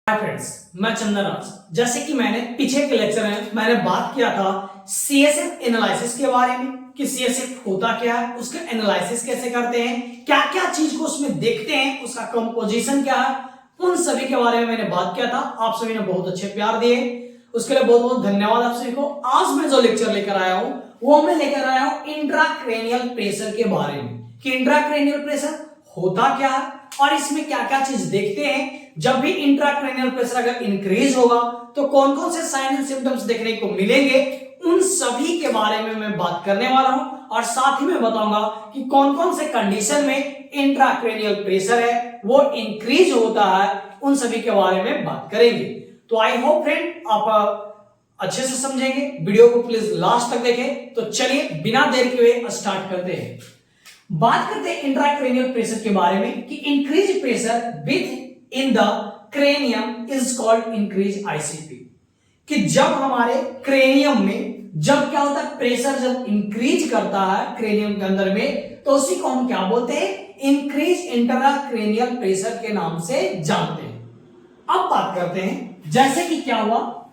Hi friends, मैं चंदन राज। जैसे कि मैंने पीछे के लेक्चर में मैंने बात किया था सीएसएफ एनालिसिस के बारे में कि सीएसएफ होता क्या है, उसका एनालिसिस कैसे करते हैं, क्या क्या चीज को उसमें देखते हैं, उसका कंपोजिशन क्या है, उन सभी के बारे में मैंने बात किया था। आप सभी ने बहुत अच्छे प्यार दिए, उसके लिए बहुत बहुत धन्यवाद आप सभी को। आज मैं जो लेक्चर लेकर आया हूं वो मैं लेकर आया हूं इंट्राक्रैनियल प्रेशर के बारे में कि इंट्राक्रैनियल प्रेशर होता क्या है और इसमें क्या क्या चीज देखते हैं। जब भी इंट्राक्रैनियल प्रेशर अगर इंक्रीज होगा तो कौन कौन से साइन एंड सिम्टम्स देखने को मिलेंगे, उन सभी के बारे में मैं बात करने वाला हूं और साथ ही मैं बताऊंगा कि कौन कौन से कंडीशन में इंट्राक्रैनियल प्रेशर है वो इंक्रीज होता है, उन सभी के बारे में बात करेंगे। तो आई होप फ्रेंड आप अच्छे से समझेंगे, वीडियो को प्लीज लास्ट तक देखें। तो चलिए बिना देर के हुए स्टार्ट करते हैं। बात करते हैं इंट्राक्रैनियल प्रेशर के बारे में कि increase pressure with in the cranium is called increase ICP. कि जब हमारे क्रेनियम में जब क्या होता है, प्रेशर जब इंक्रीज करता है क्रेनियम के अंदर में, तो उसी को हम क्या बोलते हैं, इंक्रीज इंट्राक्रैनियल प्रेशर के नाम से जानते हैं। अब बात करते हैं जैसे कि क्या हुआ,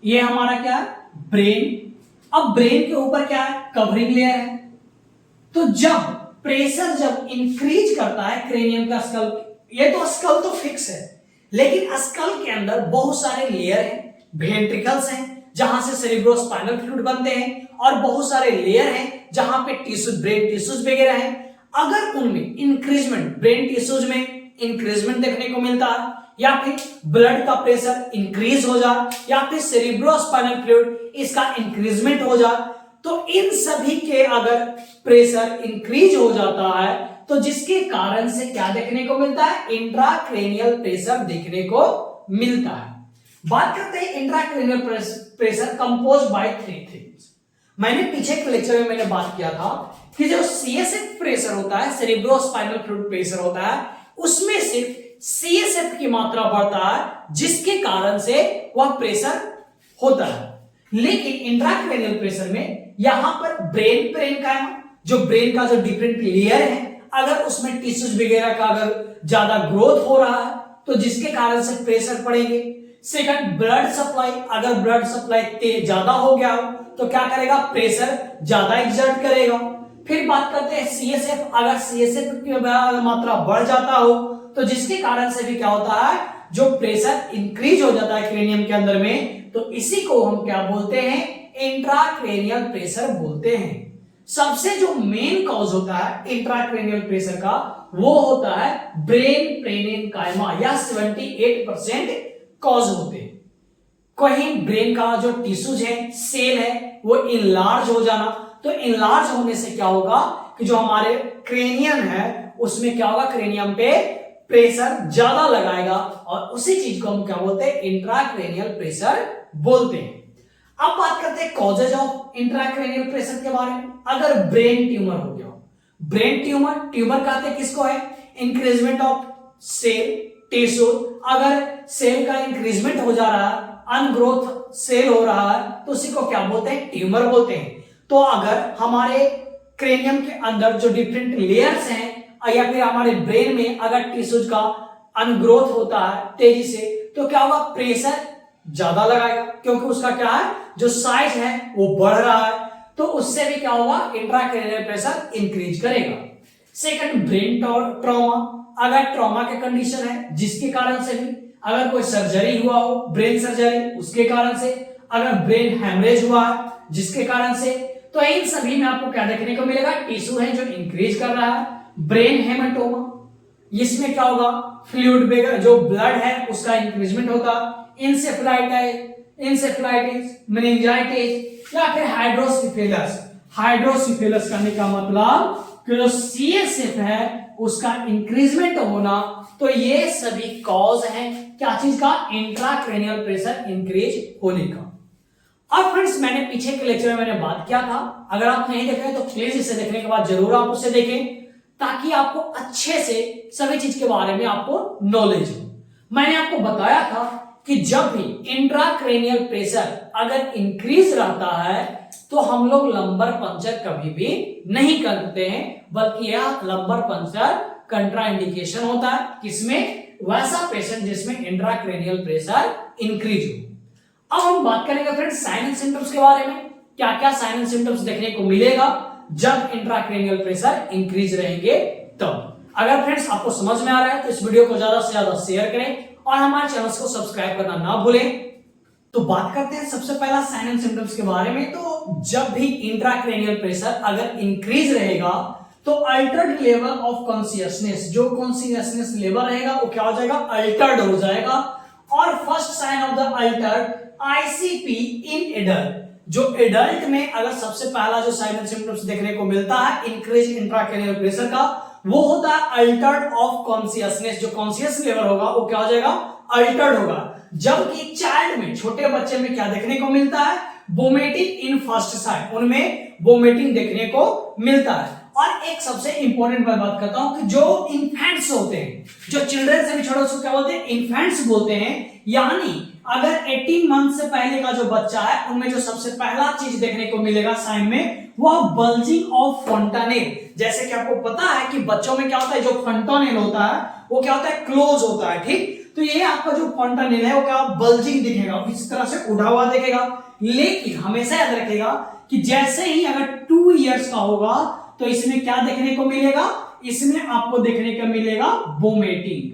ये हमारा क्या है, ब्रेन। अब ब्रेन के ऊपर क्या है, कवरिंग लेयर है। तो जब प्रेशर जब इंक्रीज करता है क्रेनियम का स्कल, ये तो स्कल तो फिक्स है, लेकिन स्कल के अंदर बहुत सारे लेयर हैं, वेंट्रिकल्स हैं जहां से सेरिब्रोस्पाइनल फ्लूइड बनते हैं, और बहुत सारे लेयर हैं जहां पे टिश्यूज, ब्रेन टिश्यूज वगैरह हैं। अगर उनमें इंक्रीजमेंट, ब्रेन टिश्यूज में इंक्रीजमेंट देखने को मिलता है, या फिर ब्लड का प्रेशर इंक्रीज हो जाए, या फिर सेरिब्रोस्पाइनल फ्लूइड इसका इंक्रीजमेंट हो जाए, तो इन सभी के अगर प्रेशर इंक्रीज हो जाता है तो जिसके कारण से क्या देखने को मिलता है, इंट्राक्रैनियल प्रेशर देखने को मिलता है। बात करते हैं intracranial pressure composed by three things. मैंने पीछे के लेक्चर में मैंने बात किया था कि जो सीएसएफ प्रेशर होता है, सेरिब्रोस्पाइनल फ्लूइड प्रेशर होता है, उसमें सिर्फ सीएसएफ की मात्रा बढ़ता है जिसके कारण से वह प्रेशर होता है। लेकिन इंट्राक्रैनियल प्रेशर में यहां पर ब्रेन का जो ब्रेन का जो डिफरेंट लेयर है, अगर उसमें टिश्यूज वगैरह का अगर ज्यादा ग्रोथ हो रहा है तो जिसके कारण से प्रेशर पड़ेंगे। सेकंड, ब्लड सप्लाई, अगर ब्लड सप्लाई ज्यादा हो गया हो तो क्या करेगा, प्रेशर ज्यादा एक्सर्ट करेगा। फिर बात करते हैं सीएसएफ, अगर सीएसएफ की मात्रा बढ़ जाता हो तो जिसके कारण से भी क्या होता है, जो प्रेशर इंक्रीज हो जाता है क्रेनियम के अंदर में, तो इसी को हम क्या बोलते हैं, इंट्राक्रैनियल प्रेशर बोलते हैं। सबसे जो मेन कॉज होता है इंट्राक्रैनियल प्रेशर का वो होता है ब्रेन पेरेन्काइमा, या 78% कॉज होते हैं। कहीं ब्रेन का जो टिश्यूज है, सेल है, वो इनलार्ज हो जाना, तो इनलार्ज होने से क्या होगा कि जो हमारे क्रेनियम है उसमें क्या होगा, क्रेनियम पे प्रेशर ज्यादा लगाएगा, और उसी चीज को हम क्या बोलते हैं, इंट्राक्रैनियल प्रेशर बोलते हैं। अब बात करते हैं कॉजेज ऑफ इंट्राक्रैनियल प्रेशर के बारे में। अगर ब्रेन ट्यूमर हो गया, ब्रेन ट्यूमर कहते हैं किसको है, इंक्रीजमेंट ऑफ सेल टिश्यू। अगर सेल का इंक्रीजमेंट हो जा रहा है, अनग्रोथ सेल हो रहा है, तो उसी को क्या बोलते हैं, ट्यूमर बोलते हैं। तो अगर हमारे क्रेनियम के अंदर जो डिफरेंट लेयर्स हैं, या फिर हमारे ब्रेन में अगर टिश्यूज का अनग्रोथ होता है तेजी से, तो क्या होगा, प्रेशर ज्यादा लगाएगा, क्योंकि उसका क्या है, जो साइज है वो बढ़ रहा है, तो उससे भी क्या होगा, इंट्राक्रैनियल प्रेशर इंक्रीज करेगा। सेकंड, ब्रेन ट्रॉमा, अगर ट्रॉमा के कंडीशन है जिसके कारण से भी, अगर कोई सर्जरी हुआ हो, ब्रेन सर्जरी, उसके कारण से, अगर ब्रेन हेमरेज हुआ है जिसके कारण से, तो इन सभी में आपको क्या देखने को मिलेगा, टिश्यू है जो इंक्रीज कर रहा है। ब्रेन हेमाटोमा, इसमें क्या होगा, फ्लूइड जो ब्लड है उसका इंक्रीजमेंट होगा। इंसेफ्लाइटिस, मेनिंजाइटिस, या फिर हाइड्रोसिफेलस। हाइड्रोसिफेलस करने का मतलब कि जो सीएसएफ है उसका इंक्रीजमेंट होना, तो ये सभी कॉज है क्या चीज का, इंट्राक्रैनियल प्रेशर इंक्रीज होने का। अब फ्रेंड्स, मैंने पीछे के लेक्चर में मैंने बात किया था, अगर आप नहीं देखे तो प्लीज इसे देखने के बाद जरूर आप उसे देखें, ताकि आपको अच्छे से सभी चीज के बारे में आपको नॉलेज हो। मैंने आपको बताया था कि जब भी इंट्राक्रैनियल प्रेशर अगर इंक्रीज रहता है तो हम लोग लंबर पंक्चर कभी भी नहीं करते हैं, बल्कि यह लंबर पंक्चर कंट्राइंडिकेशन होता है। किसमें, वैसा पेशेंट जिसमें इंट्राक्रैनियल प्रेशर इंक्रीज हो। अब हम बात करेंगे फ्रेंड्स साइन एंड सिम्टम्स के बारे में, क्या क्या साइन एंड सिम्टम्स देखने को मिलेगा जब इंट्राक्रैनियल प्रेशर इंक्रीज रहेंगे तब। अगर फ्रेंड्स आपको समझ में आ रहा है तो इस वीडियो को ज्यादा से ज्यादा शेयर करें और हमारे चैनल को सब्सक्राइब करना ना भूलें। तो बात करते हैं सबसे पहला साइन एंड सिम्टम्स के बारे में। तो जब भी इंट्राक्रैनियल प्रेशर अगर इंक्रीज रहेगा तो अल्टर्ड लेवल ऑफ कॉन्शियसनेस, जो कॉन्शियसनेस लेवल रहेगा वो क्या हो जाएगा, अल्टर्ड हो जाएगा। और first sign of the altered ICP in adult, जो एडल्ट में अगर सबसे पहला जो साइन एंड सिम्टम्स देखने को मिलता है इंक्रीज इंट्राक्रैनियल प्रेशर का, वो होता है अल्टर्ड ऑफ कॉन्शियसनेस। जो कॉन्शियस लेवल होगा वो क्या हो जाएगा, अल्टर्ड होगा। जबकि चाइल्ड में, छोटे बच्चे में क्या देखने को मिलता है, वोमिटिंग इन फर्स्ट साइन, उनमें वोमिटिंग देखने को मिलता है। और एक सबसे इंपॉर्टेंट मैं बात करता हूं कि जो इन्फेंट्स होते हैं, जो चिल्ड्रन से भी छोटे उसको क्या बोलते हैं, इन्फेंट्स बोलते हैं। यानी अगर 18 मंथ से पहले का जो बच्चा है उनमें जो सबसे पहला चीज देखने को मिलेगा साइन में, वह बल्जिंग ऑफ फंटानेल। जैसे कि आपको पता है कि बच्चों में क्या होता है, जो फंटानेल होता है वो क्या होता है, क्लोज होता है, ठीक। तो ये आपका जो फंटानेल है वो क्या बल्जिंग दिखेगा, इस तरह से उठा हुआ दिखेगा। लेकिन हमेशा याद रखेगा कि जैसे ही अगर 2 इयर्स का होगा तो इसमें क्या देखने को मिलेगा, इसमें आपको देखने को मिलेगा vomiting.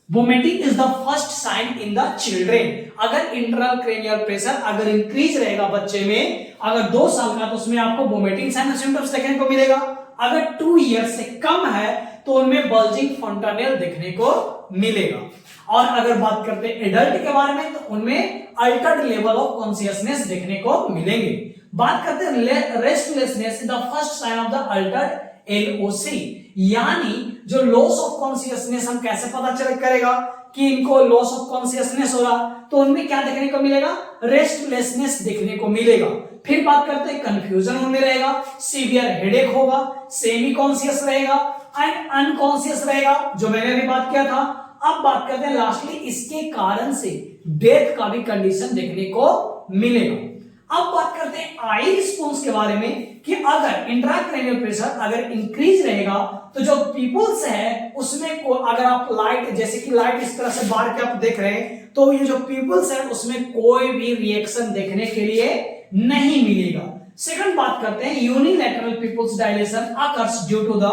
Vomiting is the first sign in the children. अगर इंट्राक्रैनियल प्रेशर अगर इंक्रीज रहेगा बच्चे में, अगर 2 साल का, तो उसमें आपको वोमिटिंग साइन सिम्टम्स देखने को मिलेगा। अगर 2 इयर्स से कम है तो उनमें बल्जिंग फंटानेल देखने को मिलेगा। और अगर बात करते हैं एडल्ट के बारे में, तो उनमें अल्टर्ड लेवल ऑफ कॉन्शियसनेस देखने को मिलेंगे। बात करते हैं restlessness, the first sign of the altered LOC, यानी जो लॉस ऑफ कॉन्शियसनेस हम कैसे पता चल करेगा कि इनको लॉस ऑफ कॉन्शियसनेस हो रहा, तो उनमें क्या देखने को मिलेगा, रेस्टलेसनेस देखने को मिलेगा। फिर बात करते हैं कंफ्यूजन उनमें रहेगा, सीवियर हेडेक होगा, सेमी कॉन्शियस रहेगा एंड अनकॉन्शियस रहेगा, जो मैंने अभी बात किया था। अब बात करते हैं लास्टली इसके कारण से डेथ का भी कंडीशन देखने को मिलेगा। अब बात करते हैं आई रिस्पॉन्स के बारे में कि अगर इंट्राक्रैनियल प्रेशर अगर इंक्रीज रहेगा तो जो पीपल्स है उसमें अगर आप लाइट, जैसे कि लाइट इस तरह से बार के आप देख रहे हैं, तो ये जो पीपल्स है उसमें कोई भी रिएक्शन देखने के लिए नहीं मिलेगा। सेकंड बात करते हैं unilateral pupils dilation occurs due to the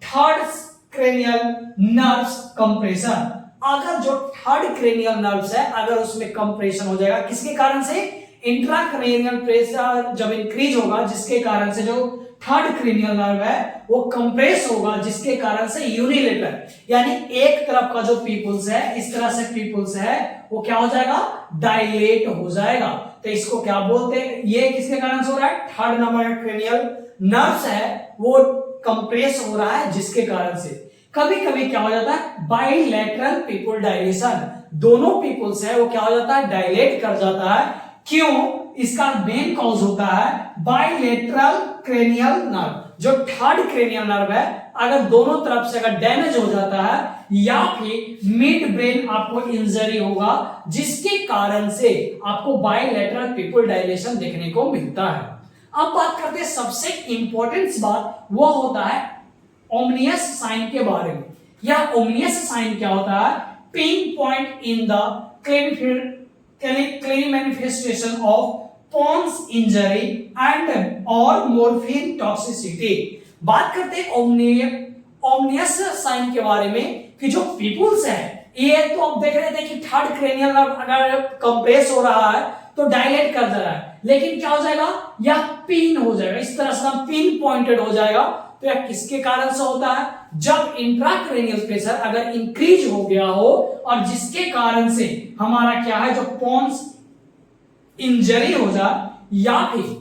third cranial nerves compression. अगर जो थर्ड क्रेनियल नर्व्स है अगर उसमें कंप्रेशन हो जाएगा, किसके कारण से, इंट्राक्रैनियल प्रेशर जब इंक्रीज होगा जिसके कारण से जो थर्ड क्रेनियल नर्व है वो कंप्रेस होगा, जिसके कारण से यूनिलेटर, यानी एक तरफ का जो पीपल्स है, इस तरह से पीपल्स है, वो क्या हो जाएगा, डायलेट हो जाएगा। तो इसको क्या बोलते हैं, ये किसके कारण से हो रहा है, थर्ड नंबर क्रेनियल नर्व्स है वो कंप्रेस हो रहा है, जिसके कारण से कभी कभी क्या हो जाता है, बाइलेटरल पीपल डायलेशन, दोनों पीपल्स है वो क्या हो जाता है, डायलेट कर जाता है। क्यों, इसका मेन कॉज होता है बाइलेटरल क्रेनियल नर्व, जो थर्ड क्रेनियल नर्व है अगर दोनों तरफ से अगर डैमेज हो जाता है या फिर मिड ब्रेन आपको इंजरी होगा, जिसके कारण से आपको बाइलेटरल पीपल डायलेशन देखने को मिलता है। अब बात करते हैं सबसे इंपॉर्टेंट बात, वो होता है ओमनियस साइन के बारे में। यह ओमनियस साइन क्या होता है, pin point in the clinical manifestation of Pons injury and or morphine toxicity। बात करते हैं ओमनियस साइन के बारे में कि जो पीपल्स है, ये तो आप देख रहे थे कि थर्ड क्रेनियल अगर कंप्रेस हो रहा है तो डायलेट कर जा रहा है, लेकिन क्या हो जाएगा, या पिन हो जाएगा, इस तरह से पिन पॉइंटेड हो जाएगा। तो यह किसके कारण से होता है, जब इंट्राक्रैनियल प्रेशर अगर इंक्रीज हो गया हो और जिसके कारण से हमारा क्या है, जो पोन्स इंजरी हो जाए या फिर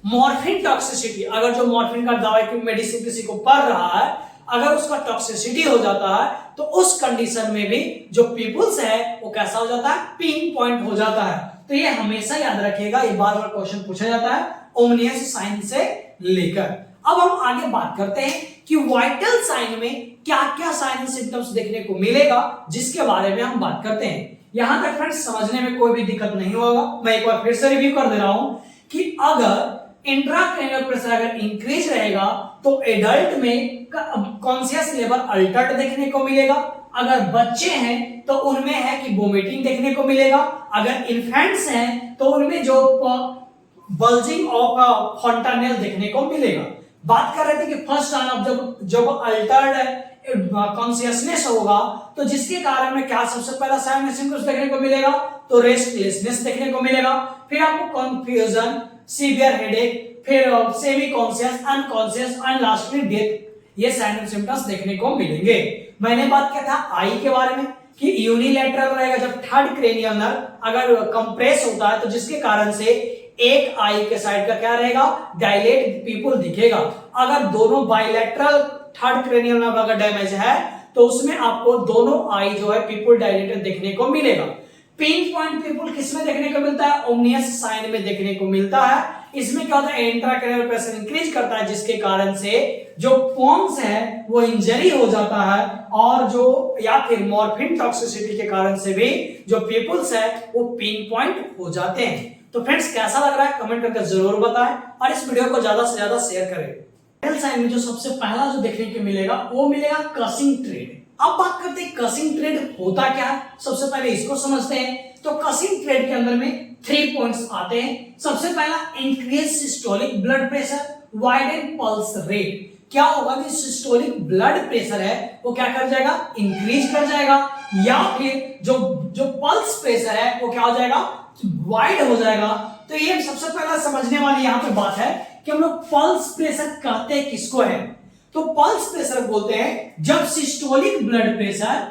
मॉर्फिन टॉक्सिसिटी, अगर जो मॉर्फिन का दवाई की मेडिसिन किसी को पड़ रहा है अगर उसका टॉक्सिसिटी हो जाता है तो उस कंडीशन में भी जो पीपल्स है वो कैसा हो जाता है, पिन पॉइंट हो जाता है। तो ये हमेशा याद रखिएगा, ये बार बार क्वेश्चन पूछा जाता है ओमनियस साइन से लेकर। अब हम आगे बात करते हैं कि वाइटल साइन में क्या क्या साइन सिम्टम्स देखने को मिलेगा, जिसके बारे में हम बात करते हैं। यहां तक फ्रेंड्स समझने में कोई भी दिक्कत नहीं होगा। मैं एक बार फिर से रिव्यू कर दे रहा हूं कि अगर इंट्राक्रैनियल प्रेशर अगर इंक्रीज रहेगा तो एडल्ट में कॉन्शियस लेवल अल्टर्ड देखने को मिलेगा। अगर बच्चे हैं तो उनमें है कि वोमिटिंग देखने को मिलेगा, अगर इन्फेंट्स हैं तो उनमें जो बल्जिंग ऑफ फॉन्टानेल देखने को मिलेगा। बात कर रहे थे कि फर्स्ट टाइम जब जब अल्टर्ड कॉन्शियसनेस होगा तो जिसके कारण में क्या सबसे पहला साइन में सिम्टम्स देखने को मिलेगा, तो रेस्टलेसनेस देखने को मिलेगा, फिर आपको कंफ्यूजन, सीवियर हेडेक, फिर semi conscious, unconscious and lastly death, ये साइन एंड सिम्टम्स देखने को मिलेंगे। मैंने बात किया था आई के बारे में कि यूनिलैटरल रहेगा, जब थर्ड क्रेनियल नर्व अगर कंप्रेस होता है तो जिसके कारण से एक आई के साइड का क्या रहेगा, डायलेट पीपल दिखेगा। अगर दोनों बायलैटरल थर्ड क्रेनियल नर्व अगर डैमेज है तो उसमें आपको दोनों आई जो है पीपल डायलेटेड देखने को मिलेगा। पिन पॉइंट पीपल किसमें देखने को मिलता है, ओमनियस साइन में देखने को मिलता है। इसमें क्या होता है, इंट्राक्रैनियल प्रेशर इंक्रीज करता है जिसके कारण से जो पोन्स है वो इंजरी हो जाता है, और जो या फिर मॉर्फिन टॉक्सिसिटी के कारण से भी जो पीपल्स है वो पिन पॉइंट हो जाते हैं। तो फ्रेंड्स कैसा लग रहा है कमेंट करके जरूर बताएं और इस वीडियो को ज्यादा से ज्यादा शेयर करें। वाइटल साइन में जो सबसे पहला जो देखने को मिलेगा वो मिलेगा कसिंग ट्रेड। अब बात करते हैं कसिंग ट्रेड होता क्या है, सबसे पहले इसको समझते हैं। तो कसिंग ट्रेड के अंदर में 3 पॉइंट्स आते हैं। सबसे पहला increase systolic blood pressure, widen pulse rate. क्या होगा कि सिस्टोलिक ब्लड प्रेशर है वो क्या कर जाएगा, इंक्रीज कर जाएगा, या फिर जो जो पल्स प्रेशर है वो क्या हो जाएगा, वाइड हो जाएगा। तो ये सबसे पहला समझने वाली यहाँ पे बात है कि हम लोग पल्स प्रेशर कहते हैं किसको है, तो पल्स प्रेशर बोलते हैं जब systolic blood pressure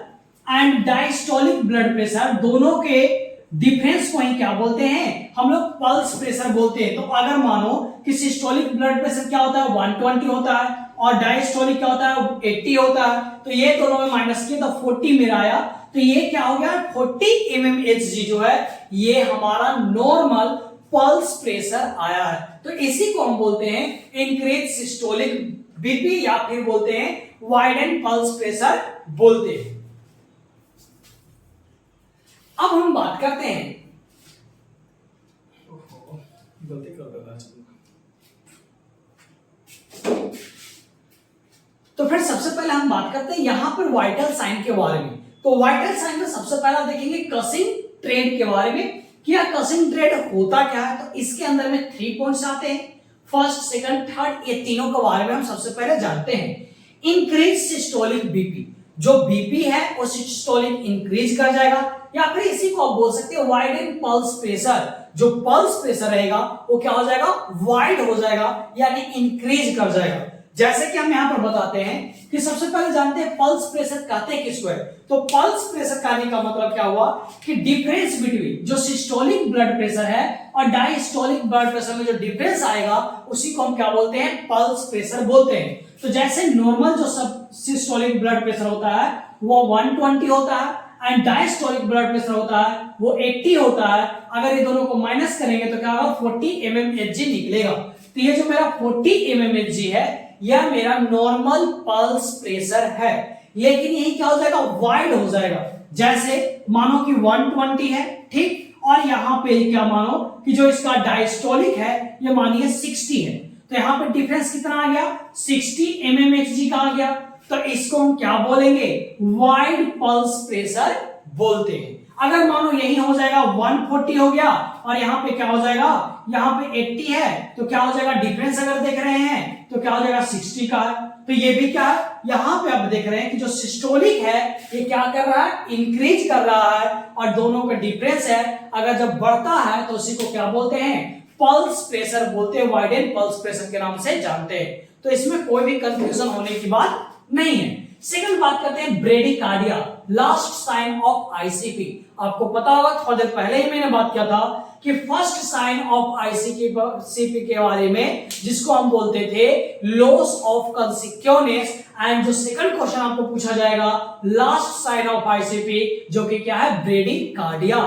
and diastolic blood pressure दोनों के डिफरेंस को ही क्या बोलते हैं, हम लोग पल्स प्रेशर बोलते हैं। तो अगर मानो कि सिस्टोलिक ब्लड प्रेशर क्या होता है 120 होता है और डायस्टोलिक क्या होता है 80 होता है, तो ये दोनों में माइनस किया तो 40 मेरा आया, तो ये क्या हो गया 40 mmHg जो है ये हमारा नॉर्मल पल्स प्रेशर आया है। तो इसी को हम बोलते हैं इंक्रीज सिस्टोलिक बीपी या फिर बोलते हैं वाइडन पल्स प्रेशर बोलते हैं। अब हम बात करते हैं, गलती कर देता तो फिर सबसे पहले हम बात करते हैं यहां पर वाइटल साइन के बारे में। तो वाइटल साइन में सबसे पहला देखेंगे कसिंग ट्रेड के बारे में। क्या कसिंग ट्रेड होता क्या है, तो इसके अंदर में 3 पॉइंट्स आते हैं, फर्स्ट सेकंड थर्ड, ये तीनों के बारे में हम सबसे पहले जानते हैं। इंक्रीज सिस्टोलिक बीपी, जो बीपी है वो सिस्टोलिक इंक्रीज कर जाएगा, या फिर इसी को आप बोल सकते हैं वाइडन पल्स प्रेशर, जो पल्स प्रेशर रहेगा वो क्या हो जाएगा, वाइड हो जाएगा यानी इंक्रीज कर जाएगा। जैसे कि हम यहां पर बताते हैं कि सबसे पहले जानते हैं पल्स प्रेशर कहते हैं किसको है, तो पल्स प्रेशर कहने का मतलब क्या हुआ कि डिफरेंस बिटवीन जो सिस्टोलिक ब्लड प्रेशर है और डायस्टोलिक ब्लड प्रेशर में जो डिफरेंस आएगा उसी को हम क्या बोलते हैं, पल्स प्रेशर बोलते हैं। तो जैसे नॉर्मल जो सब सिस्टोलिक ब्लड प्रेशर होता है वो 120 होता है एंड डायस्टोलिक ब्लड प्रेशर होता है वो 80 होता है। अगर ये दोनों को माइनस करेंगे तो क्या होगा 40 mmHg निकलेगा। तो ये जो मेरा 40 mmHg है यह मेरा नॉर्मल पल्स प्रेशर है, लेकिन यही क्या हो जाएगा, वाइड हो जाएगा। जैसे मानो कि 120 है, ठीक, और यहां पे क्या मानो कि जो इसका डायस्टोलिक है ये मानिए 60 है, तो यहां पे डिफरेंस कितना आ गया, 60 mmHg का आ गया। तो इसको हम क्या बोलेंगे, वाइड पल्स प्रेशर बोलते हैं। अगर मानो यही हो जाएगा 140 हो गया और यहाँ पे क्या हो जाएगा, यहाँ पे 80 है, तो क्या हो जाएगा, डिफरेंस अगर देख रहे हैं तो क्या हो जाएगा 60 का है। तो ये भी क्या है, यहाँ पे आप देख रहे हैं कि जो सिस्टोलिक है ये क्या कर रहा है, इंक्रीज कर रहा है, और दोनों का डिफरेंस है अगर जब बढ़ता है तो उसी को क्या बोलते हैं, पल्स प्रेशर बोलते हैं, वाइडन पल्स प्रेशर के नाम से जानते हैं। तो इसमें कोई भी कंफ्यूजन होने की बात नहीं है। सेकंड बात करते हैं bradycardia, last sign of ICP. आपको पता होगा थोड़ी देर पहले ही मैंने बात किया था कि फर्स्ट साइन ऑफ आईसीपी के बारे में जिसको हम बोलते थे लॉस ऑफ कॉन्सिक्वेंस, एंड जो सेकंड क्वेश्चन आपको पूछा जाएगा लास्ट साइन ऑफ आईसीपी जो कि क्या है, ब्रेडिकार्डिया।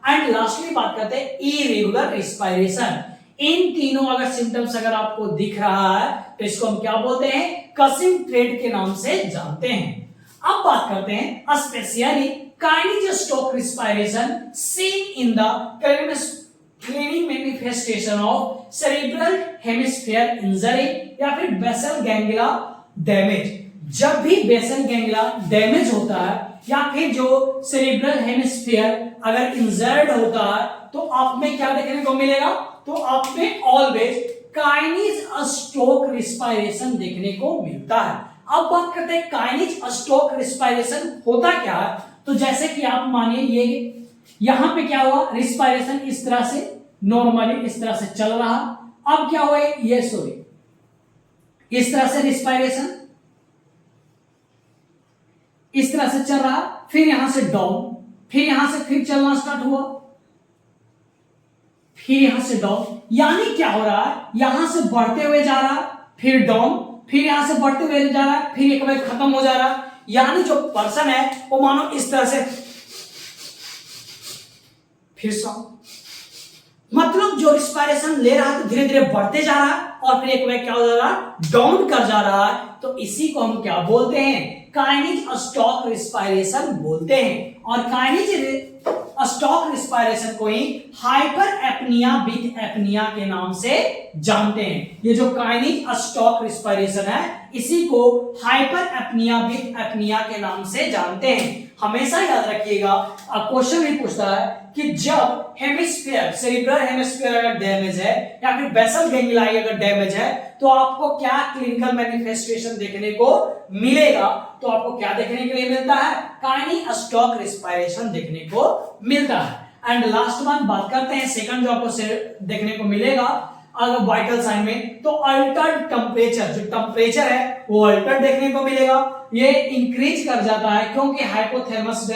एंड लास्टली बात करते हैं इरेगुलर रेस्पिरेशन। इन तीनों अगर सिम्टम्स अगर आपको दिख रहा है तो इसको हम क्या बोलते हैं, कसिंग ट्रेड के नाम से जानते हैं। अब बात करते हैं specially Cheyne Stokes respiration seen in the clinic manifestation of cerebral hemisphere injury या फिर बेसल गैंग्लिया डैमेज। जब भी बेसल गैंग्लिया डैमेज होता है या फिर जो सेरिब्रल हेमिस्फीयर अगर इंजर्ड होता है तो आप में क्या देखने को मिलेगा, तो आप में ऑलवेज काइनेज स्टोक रिस्पायरेशन देखने को मिलता है। अब बात करते हैं काइनेज स्टोक रिस्पायरेशन होता क्या है। तो जैसे कि आप मानिए ये यहां पे क्या हुआ, रिस्पायरेशन इस तरह से नॉर्मली इस तरह से चल रहा, अब क्या हुआ ये सॉरी इस तरह से रिस्पायरेशन इस तरह से चल रहा, फिर यहां से डाउन, फिर यहां से फिर चलना स्टार्ट हुआ, फिर यहां से डाउन, यानी क्या हो रहा है, यहां से बढ़ते हुए जा रहा, फिर डाउन, फिर यहां से बढ़ते हुए जा रहा, फिर एक बार खत्म हो जा रहा। यानी जो पर्सन है वो मानो इस तरह से फिर मतलब जो रिस्पायरेशन ले रहा है तो धीरे धीरे बढ़ते जा रहा है और फिर एक बार क्या हो जा रहा है, डाउन कर जा रहा है। तो इसी को हम क्या बोलते हैं, काइनेज स्टॉक रिस्पायरेशन बोलते हैं। और काइनेज स्टॉक रिस्पायरेशन को ही हाइपर एपनिया विथ एपनिया के नाम से जानते हैं। ये जो काइनेज स्टॉक रिस्पायरेशन है इसी को हाइपर एपनिया विथ एपनिया के नाम से जानते हैं। हमेशा याद रखिएगा, क्वेश्चन भी पूछता है कि जब हेमिस्फीयर सेरिब्रल हेमिस्फीयर अगर डैमेज है या फिर बेसल गैंग्लियाई अगर डैमेज है तो आपको क्या क्लिनिकल मैनिफेस्टेशन देखने को मिलेगा, तो आपको क्या देखने के लिए मिलता है, काइनेज स्टॉक रिस्पायरेशन देखने को मिलता है। एंड लास्ट बात करते हैं सेकंड जो आपको देखने को मिलेगा अगर वाइटल साइन में, तो अल्टर्ड टेम्परेचर, जो टेम्परेचर है वो अल्टर्ड देखने को मिलेगा, ये इंक्रीज कर जाता है क्योंकि हाइपोथैलेमस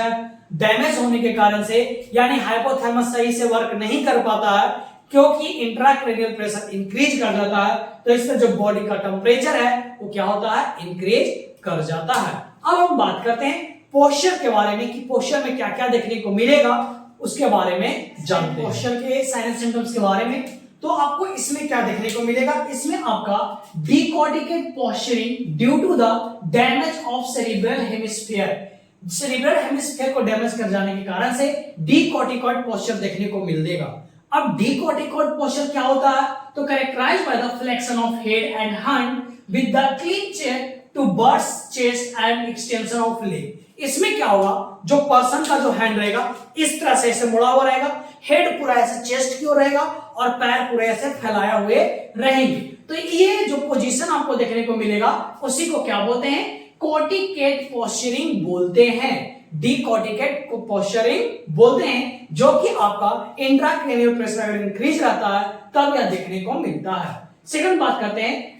डैमेज होने के कारण से, यानी हाइपोथैलेमस सही से वर्क नहीं कर पाता है क्योंकि इंट्राक्रेनियल प्रेशर इंक्रीज कर जाता है, तो इससे जो बॉडी का टेम्परेचर है वो क्या होता है, इंक्रीज कर जाता है। अब हम बात करते हैं पोस्चर के बारे में कि पोस्चर में क्या क्या देखने को मिलेगा, उसके बारे में जानते हैं। पोस्चर के साइन एंड सिम्टम्स के बारे में, तो आपको इसमें क्या देखने को मिलेगा, इसमें आपका decorticate posturing due to the damage of cerebral hemisphere, cerebral hemisphere को डैमेज कर जाने के कारण से डिकॉर्टिकेट पोस्चर देखने को मिलेगा। अब डिकॉर्टिकेट पोस्चर क्या होता है, तो characterized by the flexion of head and hand with the clean chest to burst chest and extension of leg. इसमें क्या होगा, जो पर्सन का जो हैंड रहेगा इस तरह से ऐसे मुड़ा हुआ रहेगा, हेड पूरा ऐसे चेस्ट की ओर रहेगा और पैर पूरे ऐसे फैलाए हुए रहेंगे। तो ये जो पोजीशन आपको देखने को मिलेगा उसी को क्या बोलते हैं, कॉर्टिकेट पोस्चरिंग बोलते हैं, डिकॉर्टिकेट पोस्चरिंग बोलते हैं, जो कि आपका इंट्राक्रेनियल प्रेशर अगर इंक्रीज रहता है तब यह देखने को मिलता है। सेकंड बात करते हैं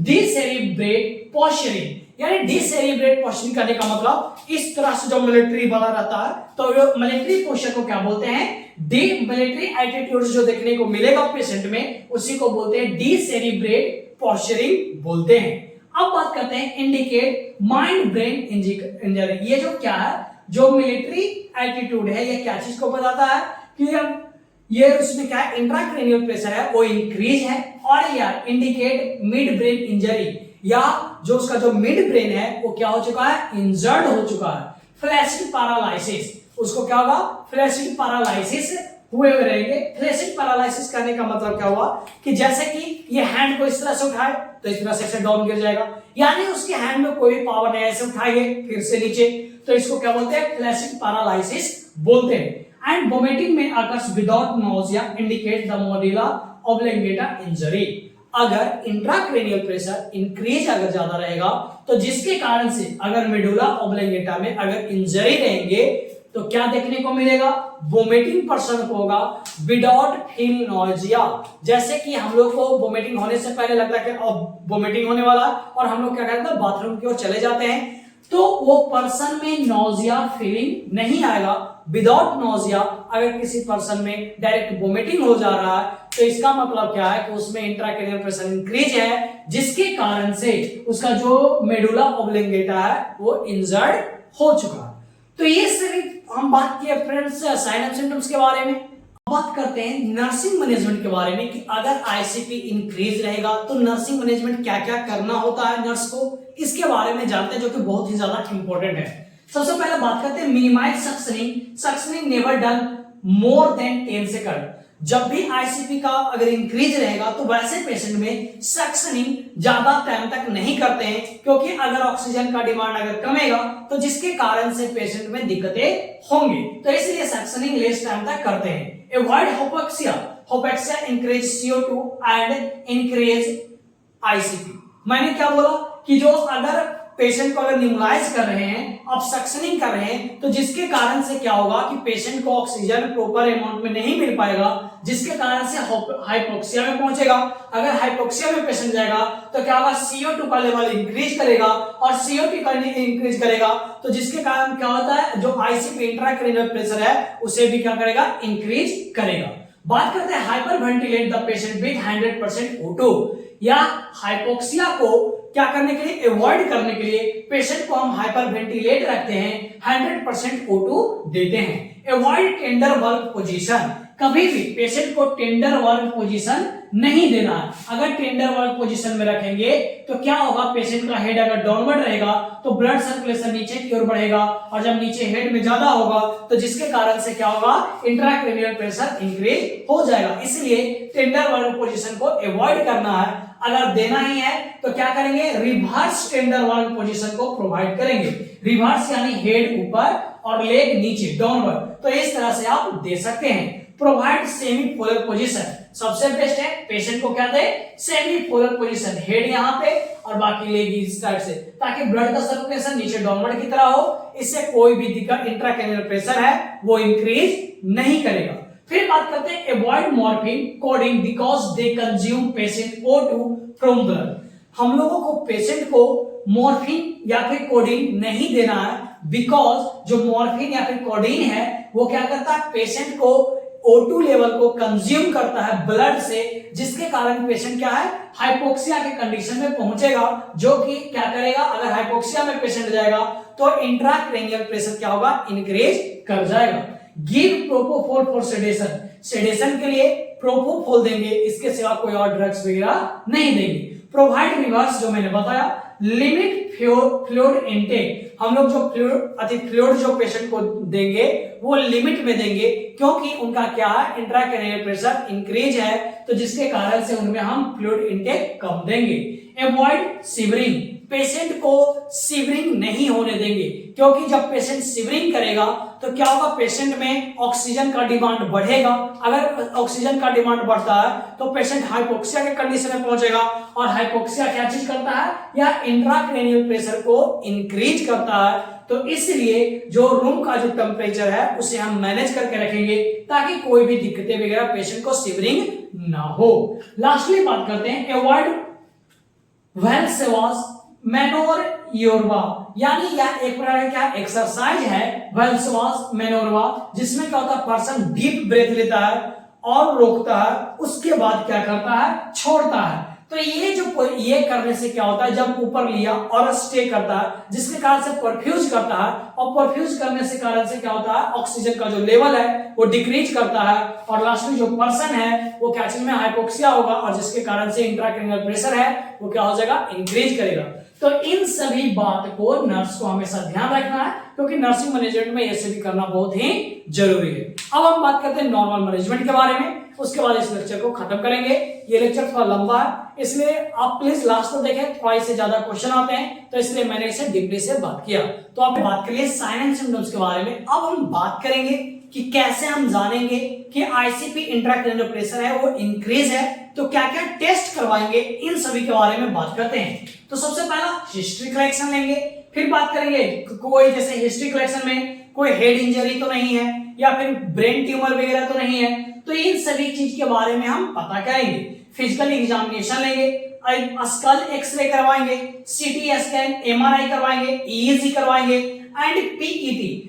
डिसेरिब्रेट पोस्चरिंग, यानी डिसेरिब्रेट पोस्चरिंग करने का मतलब इस तरह से जो मिलिट्री वाला रहता है, तो मिलिट्री पोस्चर को क्या बोलते हैं, डी मिलिट्री एटीट्यूड जो देखने को मिलेगा पेशेंट में उसी को बोलते हैं डिसेरिब्रेट पोस्चरिंग बोलते हैं। अब बात करते हैं इंडिकेट माइंड ब्रेन इंजरी। ये जो क्या है, जो मिलिट्री एटीट्यूड है ये क्या चीज को बताता है कि अब ये उसमें क्या है, इंट्राक्रेनियल प्रेशर है वो इंक्रीज है, और या इंडिकेट मिड ब्रेन इंजरी, या जो उसका जो मिड ब्रेन है वो क्या हो चुका है, इंजर्ड हो चुका है। फ्लैसिड पैरालिसिस, उसको क्या होगा, फ्लैसिड पैरालिसिस हुए रहेंगे। फ्लैसिड पैरालिसिस करने का मतलब क्या हुआ कि जैसे कि ये हैंड को इस तरह से उठाए तो इस तरह से डाउन गिर जाएगा, यानी उसके हैंड में कोई भी पावर नहीं, ऐसे उठाएंगे फिर से नीचे, तो इसको क्या बोलते हैं, फ्लैसिड पैरालिसिस बोलते हैं। एंड वोमिटिंग में occurs without nausea indicate the medulla oblongata injury. अगर इंट्राक्रेनियल प्रेशर इंक्रीज अगर ज्यादा रहेगा तो जिसके कारण से अगर मेडुला ऑब्लिंगेटा में अगर इंजरी रहेंगे तो क्या देखने को मिलेगा, वोमिटिंग पर्सन को होगा विदाउट फील नोजिया। जैसे कि हम लोग को वोमिटिंग होने से पहले लगता है कि अब वोमिटिंग होने वाला और हम लोग क्या करते हैं, बाथरूम की ओर चले जाते हैं, तो वो पर्सन में नोजिया फीलिंग नहीं आएगा। विदाउट नोजिया अगर किसी पर्सन में डायरेक्ट वोमिटिंग हो जा रहा है तो इसका मतलब क्या है कि उसमें इंट्राक्रेनियल प्रेशर इंक्रीज है, जिसके कारण से उसका जो मेडुला ऑब्लिंगेटा है वो इंजर्ड हो चुका है। तो ये सिर्फ हम बात किए फ्रेंड्स साइन एंड सिम्टम्स के बारे में। बात करते हैं नर्सिंग मैनेजमेंट के बारे में कि अगर आईसीपी इंक्रीज रहेगा तो नर्सिंग मैनेजमेंट क्या क्या करना होता है नर्स को, इसके बारे में जानते हैं, जो कि बहुत ही ज्यादा इंपॉर्टेंट है। सबसे पहले बात करते हैं minimize suctioning. Suctioning never done more than 10 second. जब भी आईसीपी का अगर इंक्रीज रहेगा तो वैसे पेशेंट में सक्शनिंग ज्यादा टाइम तक नहीं करते हैं, क्योंकि अगर ऑक्सीजन का डिमांड अगर कमेगा तो जिसके कारण से पेशेंट में दिक्कतें होंगी, तो इसलिए सक्शनिंग लेस टाइम तक करते हैं। Avoid hypoxia, hypoxia increase CO2 and increase ICP. मैंने क्या बोला कि जो अगर पेशेंट को अगर न्यूमलाइज कर रहे हैं, अब सक्शनिंग कर रहे हैं, तो जिसके कारण से क्या होगा कि पेशेंट को ऑक्सीजन प्रॉपर अमाउंट में नहीं मिल पाएगा, जिसके कारण से हाइपोक्सिया में पहुंचेगा। अगर हाइपोक्सिया में पेशेंट जाएगा तो क्या होगा, CO2 का लेवल इंक्रीज करेगा, और CO2 का इंक्रीज करेगा तो जिसके कारण क्या होता है, जो आईसीपी इंट्राक्रैनियल प्रेशर है उसे भी क्या करेगा, इंक्रीज करेगा। बात करते हैं hyper ventilate the patient with 100% O2, या हाइपोक्सिया को क्या करने के लिए, अवॉइड करने के लिए पेशेंट को हम हाइपर वेंटिलेट रखते हैं, 100% O2 देते हैं। अवॉइड टेंडर वर्क पोजीशन, कभी भी पेशेंट को टेंडर वर्क पोजीशन नहीं देना है। अगर टेंडर वर्क पोजीशन में रखेंगे तो क्या होगा, पेशेंट का हेड अगर डाउनवर्ड रहेगा तो ब्लड सर्कुलेशन नीचे की ओर बढ़ेगा, और जब नीचे हेड में ज्यादा होगा तो जिसके कारण से क्या होगा, इंट्राक्रैनियल प्रेशर इंक्रीज हो जाएगा। इसलिए टेंडर वर्क पोजीशन को अवॉइड करना है। अगर देना ही है तो क्या करेंगे, रिवर्स टेंडर वर्क पोजीशन को प्रोवाइड करेंगे। रिवर्स यानी हेड ऊपर और लेग नीचे, डाउनवर्ड, तो इस तरह से आप दे सकते हैं। प्रोवाइड सेमी पोलर पोजीशन, सबसे बेस्ट है पेशेंट को क्या दे, सेमी पोलर पोजीशन, हेड यहाँ पे और बाकी लेग इस साइड से, ताकि ब्लड का सर्कुलेशन नीचे डाउनवर्ड की तरह हो। इससे कोई भी दिक्कत, इंट्राक्रैनियल प्रेशर है वो इंक्रीज नहीं करेगा। फिर बात करते हैं avoid morphine coding because they consume patient O2 from blood. हम लोगों को पेशेंट को मॉर्फिन या फिर कोडिन नहीं देना है, बिकॉज जो मॉर्फिन या फिर कोडिन है वो क्या करता है, पेशेंट को O2 लेवल को कंज्यूम करता है ब्लड से, जिसके कारण पेशेंट क्या है, हाइपोक्सिया के कंडीशन में पहुंचेगा, जो कि क्या करेगा, अगर हाइपोक्सिया में पेशेंट जाएगा तो इंट्राक्रैनियल प्रेशर क्या होगा, इंक्रीज कर जाएगा। Give propofol for sedation, sedation के लिए प्रोपोफोल देंगे, इसके सिवा कोई और ड्रग्स वगैरह नहीं देंगे। प्रोवाइड रिवर्स, जो मैंने बताया, लिमिट फ्लूइड इनटेक, हम लोग जो फ्लूइड जो पेशेंट को देंगे वो लिमिट में देंगे, क्योंकि उनका क्या है, इंट्राक्रैनियल प्रेशर इंक्रीज है, तो जिसके कारण से उनमें हम फ्लूइड इनटेक कम देंगे। अवॉइड सिवरिंग, पेशेंट को सिवरिंग नहीं होने देंगे, क्योंकि जब पेशेंट सिवरिंग करेगा तो क्या होगा, पेशेंट में ऑक्सीजन का डिमांड बढ़ेगा। अगर ऑक्सीजन का डिमांड बढ़ता है तो पेशेंट हाइपोक्सिया के कंडीशन में पहुंचेगा, और हाइपोक्सिया क्या चीज करता है, या इंट्राक्रैनियल प्रेशर को इंक्रीज करता है। तो इसलिए जो रूम का जो टेम्परेचर है उसे हम मैनेज करके रखेंगे, ताकि कोई भी दिक्कतें वगैरह पेशेंट को सिवरिंग ना हो। लास्टली बात करते हैं अवॉइड वेल्सवास मैनोर योरवा, यानी यह एक प्रकार का एक्सरसाइज है वेल्सवास मैनोरवा, जिसमें क्या होता है, पर्सन डीप ब्रेथ लेता है और रोकता है, उसके बाद क्या करता है, छोड़ता है। तो ये करने से क्या होता है, जब ऊपर लिया और स्टे करता है, जिसके कारण से परफ्यूज करता है, और परफ्यूज करने से कारण से क्या होता है, ऑक्सीजन का जो लेवल है वो डिक्रीज करता है, और लास्ट में जो पर्सन है वो क्या चीज में, हाइपोक्सिया होगा, और जिसके कारण से इंट्राक्रैनियल प्रेशर है वो क्या हो जाएगा, इंक्रीज करेगा। तो इन सभी बात को नर्स को हमेशा ध्यान रखना है, क्योंकि नर्सिंग मैनेजमेंट में ये सभी करना बहुत ही जरूरी है। अब हम बात करते हैं नॉर्मल मैनेजमेंट के बारे में, उसके बाद इस लेक्चर को खत्म करेंगे। ये लेक्चर थोड़ा लंबा है, इसलिए आप प्लीज लास्ट तक देखें, थोड़ा से ज्यादा क्वेश्चन आते हैं, तो इसलिए मैंने इसे डीपली से बात किया। तो आपने बात करिए साइन एंड सिम्टम्स के बारे में। अब हम बात करेंगे कि कैसे हम जानेंगे कि आईसीपी इंट्राक्रैनियल प्रेशर है वो इंक्रीज है, तो क्या क्या टेस्ट करवाएंगे, इन सभी के बारे में बात करते हैं। तो सबसे पहला हिस्ट्री कलेक्शन लेंगे, फिर बात करेंगे कोई जैसे हिस्ट्री कलेक्शन में कोई हेड इंजरी तो नहीं है, या फिर ब्रेन ट्यूमर वगैरह तो नहीं है, तो इन सभी चीज के बारे में हम पता करेंगे। फिजिकल एग्जामिनेशन लेंगे, स्कल एक्सरे करवाएंगे, सीटी स्कैन, एमआरआई करवाएंगे, ईईजी करवाएंगे, एंड पीईटी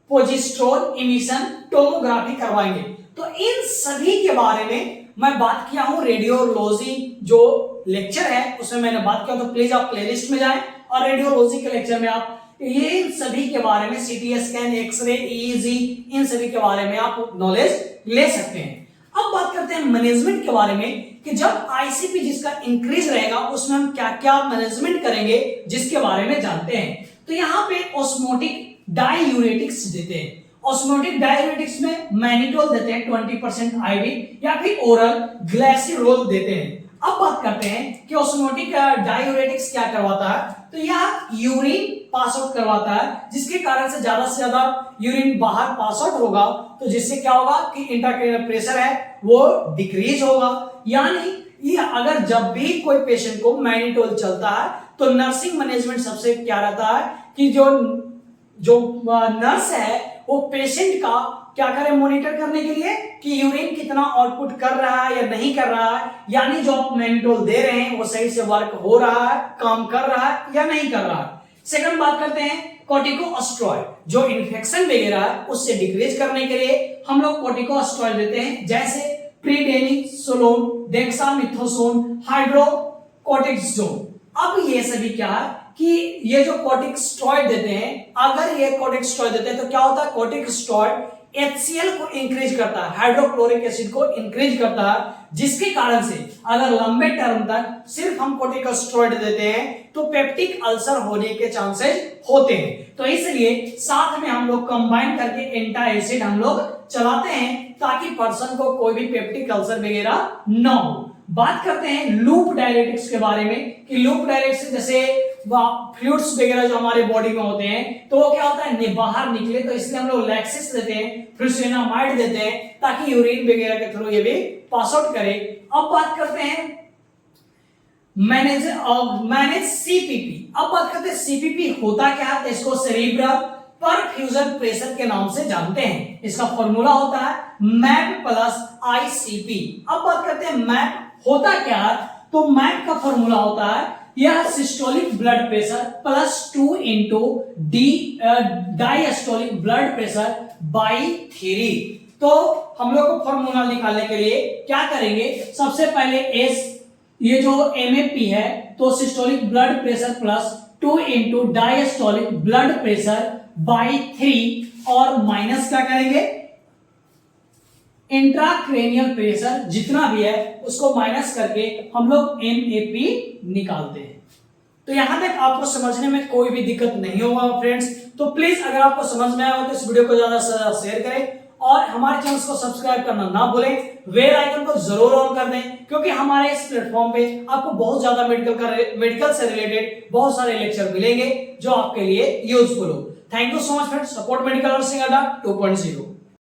पोजिस्ट्रोन इमिशन टोमोग्राफी करवाएंगे। तो इन सभी के बारे में मैं बात किया हूं, रेडियोलॉजी जो लेक्चर है उसमें मैंने बात किया, तो प्लीज आप प्लेलिस्ट में जाएं और रेडियोलॉजी के लेक्चर में आप ये सभी के बारे में, सीटी स्कैन, एक्सरे, ईईजी, इन सभी के बारे में आप नॉलेज ले सकते हैं। अब बात करते हैं मैनेजमेंट के बारे में, कि जब आईसीपी जिसका इंक्रीज रहेगा उसमें हम क्या क्या मैनेजमेंट करेंगे, जिसके बारे में जानते हैं। तो यहाँ पे ऑस्मोटिक डाईयूरेटिक्स देते हैं। ऑस्मोटिक डाययूरेटिक्स में मैनिटोल देते हैं 20% आईडी या फिर ओरल ग्लिसरोल देते हैं। अब बात करते हैं कि ऑस्मोटिक डाययूरेटिक्स क्या करवाता है, तो यह यूरिन पास आउट करवाता है, जिसके कारण से ज्यादा यूरिन बाहर पास आउट होगा, तो जिससे क्या होगा कि इंट्राक्रेनियल प्रेशर है वो डिक्रीज होगा। यानी ये अगर जब भी कोई पेशेंट को मैनिटोल चलता है तो नर्सिंग मैनेजमेंट सबसे क्या रहता है कि जो नर्स है वो पेशेंट का क्या करे, मॉनिटर करने के लिए कि यूरिन कितना आउटपुट कर रहा है या नहीं कर रहा है, यानी जो आप मैनिटोल दे रहे हैं वो सही से वर्क हो रहा है, काम कर रहा है या नहीं कर रहा है। सेकंड बात करते हैं कॉर्टिकोस्टेरॉइड, जो इन्फेक्शन वगैरह है उससे डिक्रीज करने के लिए हम लोग कॉर्टिकोस्टेरॉइड देते हैं, जैसे प्रीडेनिसोलोन, डेक्सामेथासोन, हाइड्रोकोर्टिसोन। अब ये सभी क्या है कि ये जो कॉर्टिकोस्टेरॉइड देते हैं, अगर ये कॉर्टिकोस्टेरॉइड देते हैं तो क्या होता है, कॉर्टिकोस्टेरॉइड HCl को इंक्रीज करता है, हाइड्रोक्लोरिक एसिड को इंक्रीज करता है, जिसके कारण से अगर लंबे टर्म तक सिर्फ हम कॉर्टिकोस्टेरॉइड देते हैं तो पेप्टिक अल्सर होने के चांसेस होते हैं। तो इसलिए साथ में हम लोग कंबाइन करके एंटी एसिड हम लोग चलाते हैं ताकि पर्सन को कोई भी पेप्टिक अल्सर वगैरह न हो। बात करते हैं लूप डायरेटिक्स के बारे में कि लूप डायरेटिक्स जैसे फ्लूइड्स वगैरह जो हमारे बॉडी में होते हैं तो वो क्या होता है बाहर निकले, तो इसलिए हम लोग लैक्सिस देते हैं, फ्लुसिनामाइड देते हैं ताकि यूरिन वगैरह के थ्रू ये भी पास आउट करे। अब बात करते हैं मैनेज सीपीपी। अब बात करते हैं सीपीपी होता क्या है, तो इसको सेरिब्रल परफ्यूजन प्रेशर के नाम से जानते हैं। इसका फॉर्मूला होता है मैप प्लस आईसीपी। अब बात करते हैं मैप होता क्या है, तो मैप का फॉर्मूला होता है यह systolic blood pressure plus 2 into diastolic blood pressure by 3। तो हम लोग को फॉर्मूला निकालने के लिए क्या करेंगे, सबसे पहले एस ये जो एमएपी है तो systolic blood pressure plus 2 into diastolic blood pressure by 3 और माइनस क्या करेंगे इंट्राक्रेनियल प्रेशर जितना भी है उसको माइनस करके हम लोग एमएपी निकालते हैं। तो यहां तक आपको समझने में कोई भी दिक्कत नहीं होगा फ्रेंड्स। तो प्लीज अगर आपको समझ में आया हो तो इस वीडियो को ज्यादा से ज्यादा शेयर करें और हमारे चैनल को सब्सक्राइब करना ना भूलें, बेल आइकन को जरूर ऑन कर दें, क्योंकि हमारे इस प्लेटफॉर्म पे आपको बहुत ज्यादा मेडिकल से रिलेटेड बहुत सारे लेक्चर मिलेंगे जो आपके लिए यूजफुल हो। Thank you so much friends, support medical nursing अड्डा 2.0।